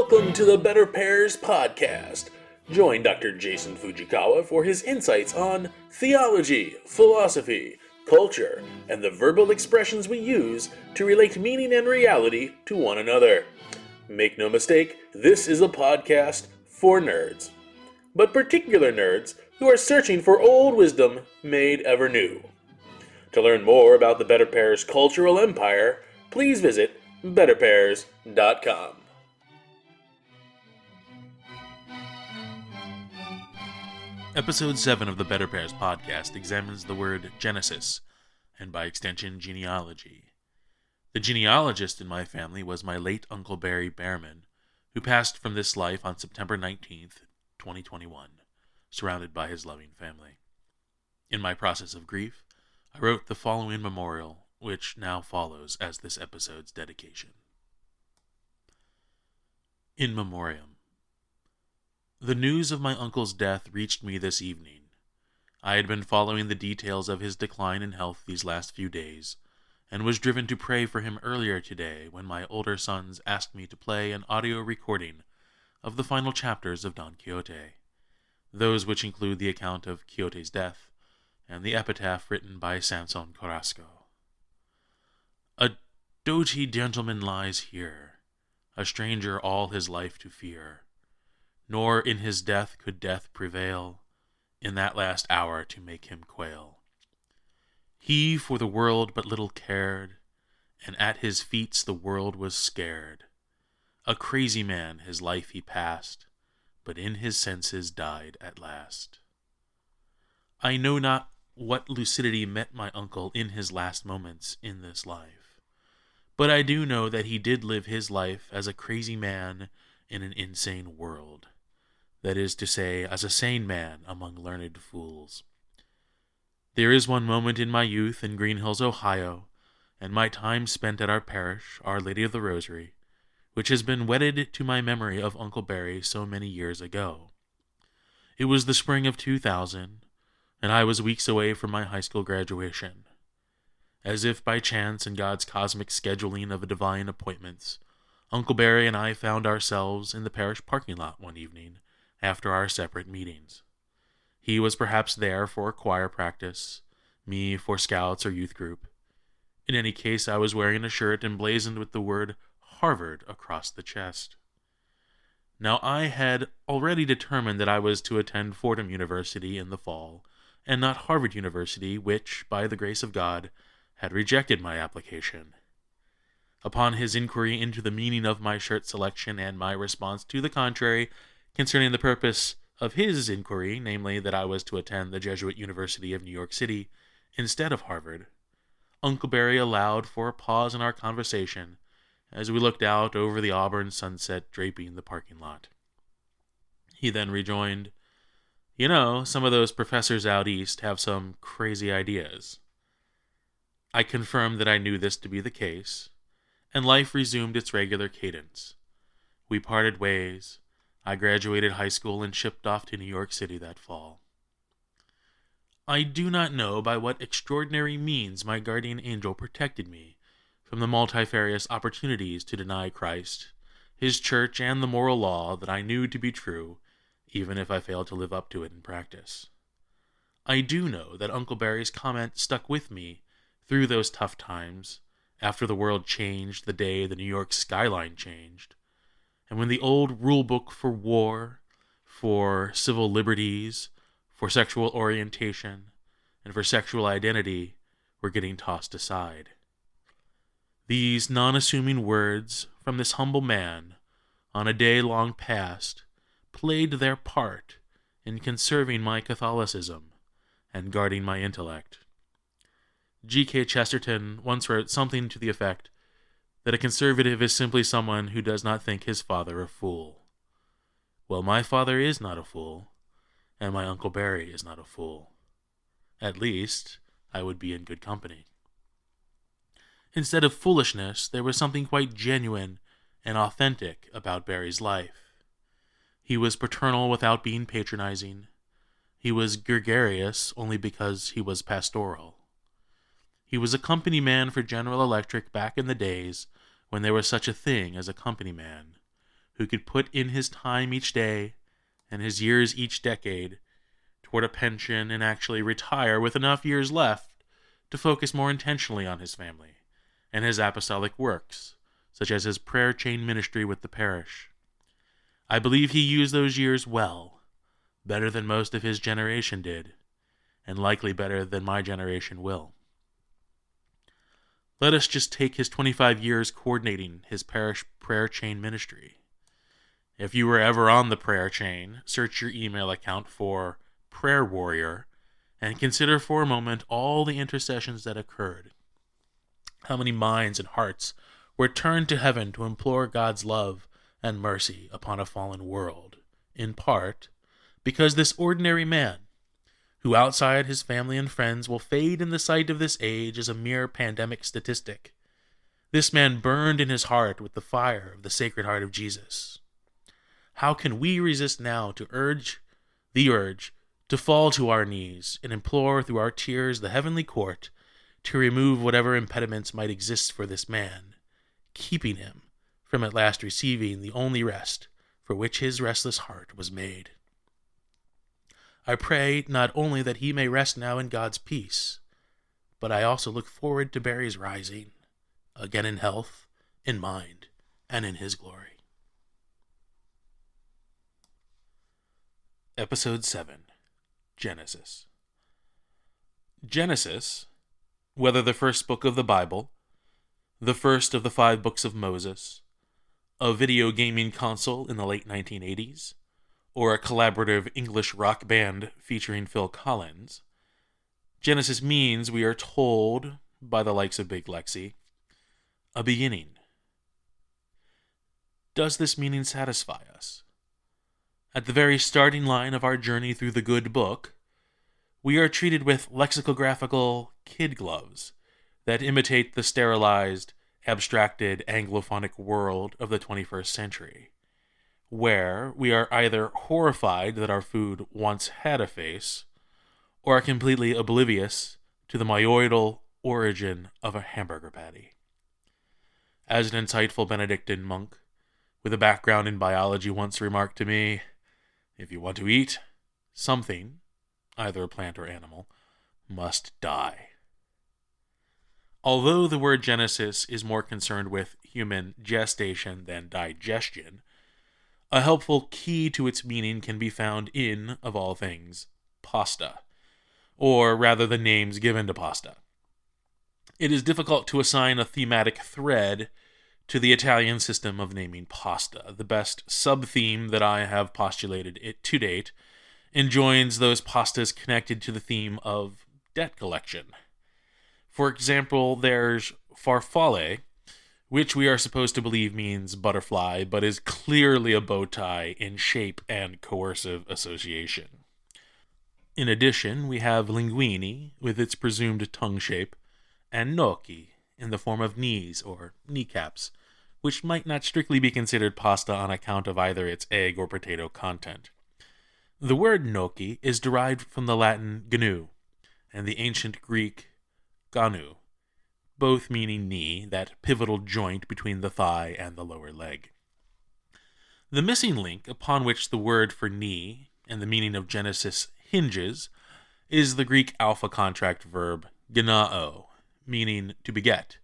Welcome to the Better Pairs podcast. Join Dr. Jason Fujikawa for his insights on theology, philosophy, culture, and the verbal expressions we use to relate meaning and reality to one another. Make no mistake, this is a podcast for nerds, but particular nerds who are searching for old wisdom made ever new. To learn more about the Better Pairs cultural empire, please visit betterpairs.com. Episode 7 of the Better Pairs podcast examines the word Genesis, and by extension, genealogy. The genealogist in my family was my late Uncle Barry Behrman, who passed from this life on September 19th, 2021, surrounded by his loving family. In my process of grief, I wrote the following memorial, which now follows as this episode's dedication. In Memoriam. The news of my uncle's death reached me this evening. I had been following the details of his decline in health these last few days, and was driven to pray for him earlier today when my older sons asked me to play an audio recording of the final chapters of Don Quixote, those which include the account of Quixote's death and the epitaph written by Samson Carrasco. A doughty gentleman lies here, a stranger all his life to fear, nor in his death could death prevail, in that last hour to make him quail. He for the world but little cared, and at his feats the world was scared. A crazy man his life he passed, but in his senses died at last. I know not what lucidity met my uncle in his last moments in this life, but I do know that he did live his life as a crazy man in an insane world. That is to say, as a sane man among learned fools. There is one moment in my youth in Green Hills, Ohio, and my time spent at our parish, Our Lady of the Rosary, which has been wedded to my memory of Uncle Barry so many years ago. It was the spring of 2000, and I was weeks away from my high school graduation. As if by chance and God's cosmic scheduling of divine appointments, Uncle Barry and I found ourselves in the parish parking lot one evening, after our separate meetings. He was perhaps there for choir practice, me for scouts or youth group. In any case, I was wearing a shirt emblazoned with the word Harvard across the chest. Now, I had already determined that I was to attend Fordham University in the fall, and not Harvard University, which, by the grace of God, had rejected my application. Upon his inquiry into the meaning of my shirt selection and my response to the contrary, concerning the purpose of his inquiry, namely that I was to attend the Jesuit University of New York City instead of Harvard, Uncle Barry allowed for a pause in our conversation as we looked out over the auburn sunset draping the parking lot. He then rejoined, "You know, some of those professors out east have some crazy ideas." I confirmed that I knew this to be the case, and life resumed its regular cadence. We parted ways. I graduated high school and shipped off to New York City that fall. I do not know by what extraordinary means my guardian angel protected me from the multifarious opportunities to deny Christ, his church, and the moral law that I knew to be true, even if I failed to live up to it in practice. I do know that Uncle Barry's comment stuck with me through those tough times, after the world changed the day the New York skyline changed, and when the old rule book for war, for civil liberties, for sexual orientation, and for sexual identity were getting tossed aside. These non-assuming words from this humble man, on a day long past, played their part in conserving my Catholicism and guarding my intellect. G.K. Chesterton once wrote something to the effect that a conservative is simply someone who does not think his father a fool. Well, my father is not a fool, and my Uncle Barry is not a fool. At least, I would be in good company. Instead of foolishness, there was something quite genuine and authentic about Barry's life. He was paternal without being patronizing. He was gregarious only because he was pastoral. He was a company man for General Electric back in the days when there was such a thing as a company man, who could put in his time each day and his years each decade toward a pension and actually retire with enough years left to focus more intentionally on his family and his apostolic works, such as his prayer chain ministry with the parish. I believe he used those years well, better than most of his generation did, and likely better than my generation will. Let us just take his 25 years coordinating his parish prayer chain ministry. If you were ever on the prayer chain, search your email account for Prayer Warrior and consider for a moment all the intercessions that occurred. How many minds and hearts were turned to heaven to implore God's love and mercy upon a fallen world, in part because this ordinary man, who outside his family and friends will fade in the sight of this age as a mere pandemic statistic, this man burned in his heart with the fire of the Sacred Heart of Jesus. How can we resist now to urge to fall to our knees and implore through our tears the heavenly court to remove whatever impediments might exist for this man, keeping him from at last receiving the only rest for which his restless heart was made? I pray not only that he may rest now in God's peace, but I also look forward to Barry's rising, again in health, in mind, and in his glory. Episode 7. Genesis. Genesis, whether the first book of the Bible, the first of the 5 books of Moses, a video gaming console in the late 1980s, or a collaborative English rock band featuring Phil Collins, Genesis means, we are told by the likes of Big Lexi, a beginning. Does this meaning satisfy us? At the very starting line of our journey through the good book, we are treated with lexicographical kid gloves that imitate the sterilized, abstracted anglophonic world of the 21st century, where we are either horrified that our food once had a face, or are completely oblivious to the myoidal origin of a hamburger patty. As an insightful Benedictine monk with a background in biology once remarked to me, if you want to eat, something, either a plant or animal, must die. Although the word Genesis is more concerned with human gestation than digestion, a helpful key to its meaning can be found in, of all things, pasta, or rather the names given to pasta. It is difficult to assign a thematic thread to the Italian system of naming pasta. The best sub-theme that I have postulated to date enjoins those pastas connected to the theme of debt collection. For example, there's farfalle, which we are supposed to believe means butterfly, but is clearly a bowtie in shape and coercive association. In addition, we have linguine, with its presumed tongue shape, and gnocchi, in the form of knees or kneecaps, which might not strictly be considered pasta on account of either its egg or potato content. The word gnocchi is derived from the Latin genu and the ancient Greek genu, both meaning knee, that pivotal joint between the thigh and the lower leg. The missing link upon which the word for knee and the meaning of Genesis hinges is the Greek alpha contract verb gnao, meaning to beget,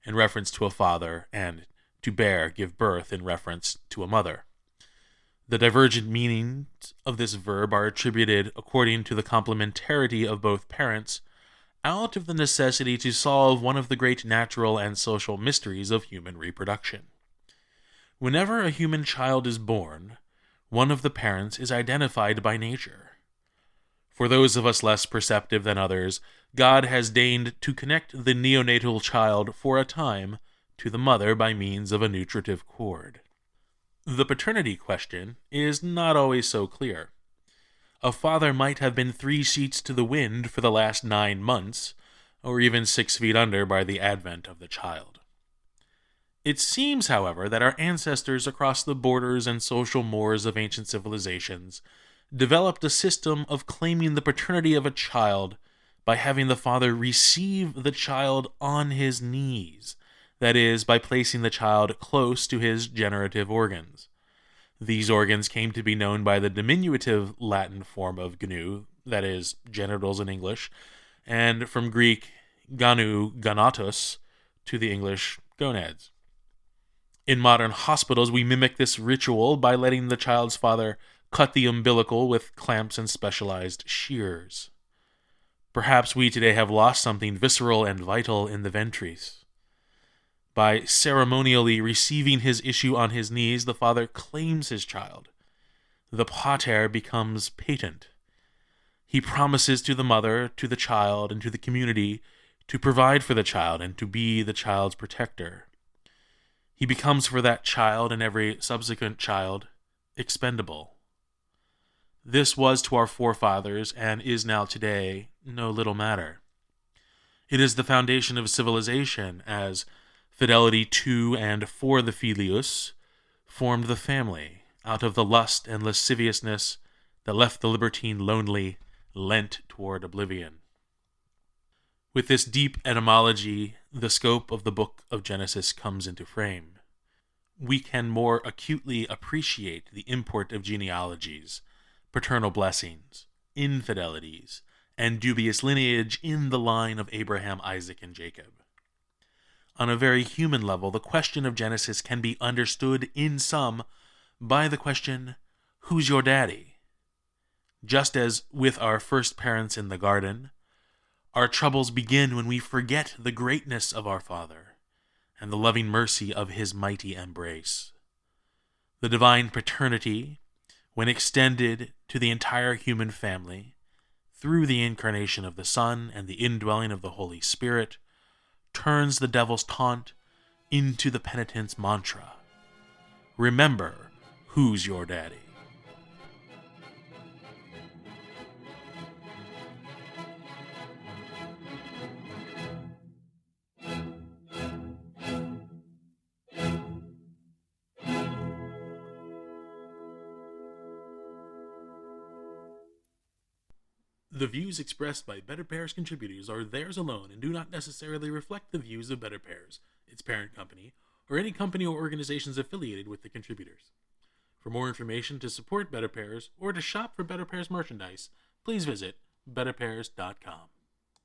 in reference to a father, and to bear, give birth, in reference to a mother. The divergent meanings of this verb are attributed, according to the complementarity of both parents, out of the necessity to solve one of the great natural and social mysteries of human reproduction. Whenever a human child is born, one of the parents is identified by nature. For those of us less perceptive than others, God has deigned to connect the neonatal child for a time to the mother by means of a nutritive cord. The paternity question is not always so clear. A father might have been 3 sheets to the wind for the last 9 months, or even 6 feet under by the advent of the child. It seems, however, that our ancestors across the borders and social mores of ancient civilizations developed a system of claiming the paternity of a child by having the father receive the child on his knees, that is, by placing the child close to his generative organs. These organs came to be known by the diminutive Latin form of gnu, that is, genitals in English, and from Greek ganu, gonatos, to the English gonads. In modern hospitals, we mimic this ritual by letting the child's father cut the umbilical with clamps and specialized shears. Perhaps we today have lost something visceral and vital in the ventris. By ceremonially receiving his issue on his knees, the father claims his child. The pater becomes patent. He promises to the mother, to the child, and to the community to provide for the child and to be the child's protector. He becomes for that child and every subsequent child expendable. This was to our forefathers, and is now today, no little matter. It is the foundation of civilization, as fidelity to and for the filius formed the family, out of the lust and lasciviousness that left the libertine lonely, leant toward oblivion. With this deep etymology, the scope of the book of Genesis comes into frame. We can more acutely appreciate the import of genealogies, paternal blessings, infidelities, and dubious lineage in the line of Abraham, Isaac, and Jacob. On a very human level, the question of Genesis can be understood in sum by the question, who's your daddy? Just as with our first parents in the garden, our troubles begin when we forget the greatness of our Father and the loving mercy of his mighty embrace. The divine paternity, when extended to the entire human family, through the incarnation of the Son and the indwelling of the Holy Spirit, turns the devil's taunt into the penitent's mantra. Remember, who's your daddy? The views expressed by Better Pairs contributors are theirs alone and do not necessarily reflect the views of Better Pairs, its parent company, or any company or organizations affiliated with the contributors. For more information to support Better Pairs or to shop for Better Pairs merchandise, please visit betterpairs.com.